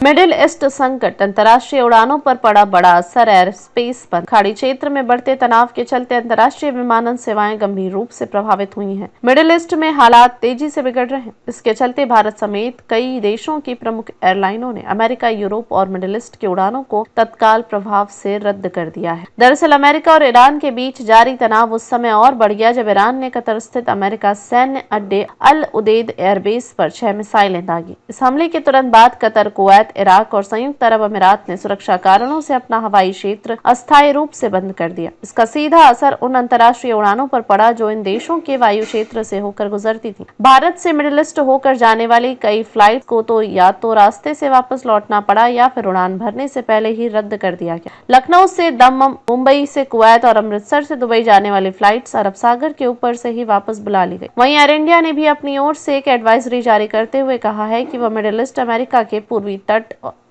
Middle east संकट, अंतर्राष्ट्रीय उड़ानों पर पड़ा बड़ा असर, एयर स्पेस पर खाड़ी क्षेत्र में बढ़ते तनाव के चलते अंतर्राष्ट्रीय विमानन सेवाएं गंभीर रूप से प्रभावित हुई हैं। मिडिल ईस्ट में हालात तेजी से बिगड़ रहे हैं। इसके चलते भारत समेत कई देशों की प्रमुख एयरलाइनों ने अमेरिका, यूरोप और मिडिल ईस्ट की उड़ानों को तत्काल प्रभाव से रद्द कर दिया है। दरअसल अमेरिका और ईरान के बीच जारी तनाव उस समय और बढ़ गया जब ईरान ने कतर स्थित अमेरिका सैन्य अड्डे अल उदेद एयरबेस पर 6 मिसाइलें दागी। इस हमले के तुरंत बाद कतर, कुवैत, इराक और संयुक्त अरब अमीरात ने सुरक्षा कारणों से अपना हवाई क्षेत्र अस्थायी रूप से बंद कर दिया। इसका सीधा असर उन अंतर्राष्ट्रीय उड़ानों पर पड़ा जो इन देशों के वायु क्षेत्र से होकर गुजरती थी। भारत से मिडिल ईस्ट होकर जाने वाली कई फ्लाइट को तो या तो रास्ते से वापस लौटना पड़ा या फिर उड़ान भरने से पहले ही रद्द कर दिया गया। लखनऊ से दम्मम, मुंबई से कुवैत और अमृतसर से दुबई जाने वाली फ्लाइट्स अरब सागर के ऊपर से ही वापस बुला ली गई। वहीं एयर इंडिया ने भी अपनी ओर से एक एडवाइजरी जारी करते हुए कहा है कि वह मिडिल ईस्ट, अमेरिका के पूर्वी तट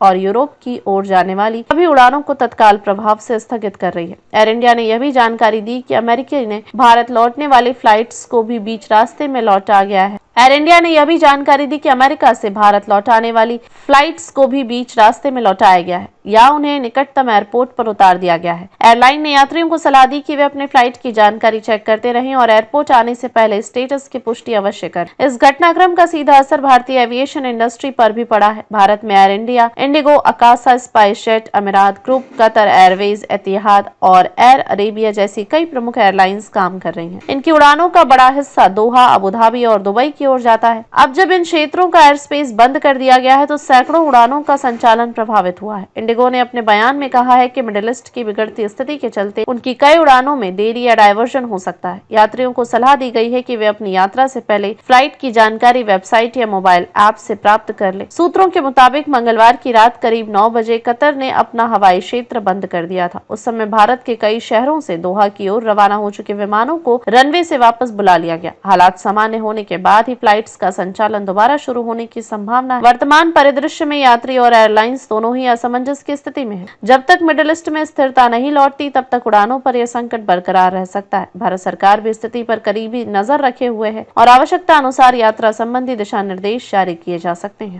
और यूरोप की ओर जाने वाली सभी उड़ानों को तत्काल प्रभाव से स्थगित कर रही है। एयर इंडिया ने यह भी जानकारी दी कि अमेरिका ने भारत लौटने वाली फ्लाइट्स को भी बीच रास्ते में लौटा गया है। एयर इंडिया ने यह भी जानकारी दी कि अमेरिका से भारत लौटाने वाली फ्लाइट्स को भी बीच रास्ते में लौटाया गया है या उन्हें निकटतम एयरपोर्ट पर उतार दिया गया है। एयरलाइन ने यात्रियों को सलाह दी कि वे अपने फ्लाइट की जानकारी चेक करते रहें और एयरपोर्ट आने से पहले स्टेटस की पुष्टि अवश्य करें। इस घटनाक्रम का सीधा असर भारतीय एविएशन इंडस्ट्री पर भी पड़ा है। भारत में एयर इंडिया, इंडिगो, आकाशा, स्पाइसजेट, अमीरात ग्रुप, कतर एयरवेज, एतिहाद और एयर अरेबिया जैसी कई प्रमुख एयरलाइंस काम कर रही हैं। इनकी उड़ानों का बड़ा हिस्सा दोहा, अबू धाबी और दुबई की ओर जाता है। अब जब इन क्षेत्रों का एयर स्पेस बंद कर दिया गया है तो सैकड़ों उड़ानों का संचालन प्रभावित हुआ है। इंडिगो ने अपने बयान में कहा है कि मिडिल ईस्ट की बिगड़ती स्थिति के चलते उनकी कई उड़ानों में देरी या डायवर्जन हो सकता है। यात्रियों को सलाह दी गई है कि वे अपनी यात्रा से पहले फ्लाइट की जानकारी वेबसाइट या मोबाइल ऐप से प्राप्त कर लें। सूत्रों के मुताबिक मंगलवार की रात करीब 9 बजे कतर ने अपना हवाई क्षेत्र बंद कर दिया था। उस समय भारत के कई शहरों से दोहा की ओर रवाना हो चुके विमानों को रनवे से वापस बुला लिया गया। हालात सामान्य होने के बाद ही फ्लाइट्स का संचालन दोबारा शुरू होने की संभावना है। वर्तमान परिदृश्य में यात्री और एयरलाइंस दोनों ही असमंजस की स्थिति में है। जब तक मिडिल ईस्ट में स्थिरता नहीं लौटती तब तक उड़ानों पर यह संकट बरकरार रह सकता है। भारत सरकार भी स्थिति पर करीबी नजर रखे हुए है और आवश्यकता अनुसार यात्रा संबंधी दिशा निर्देश जारी किए जा सकते हैं।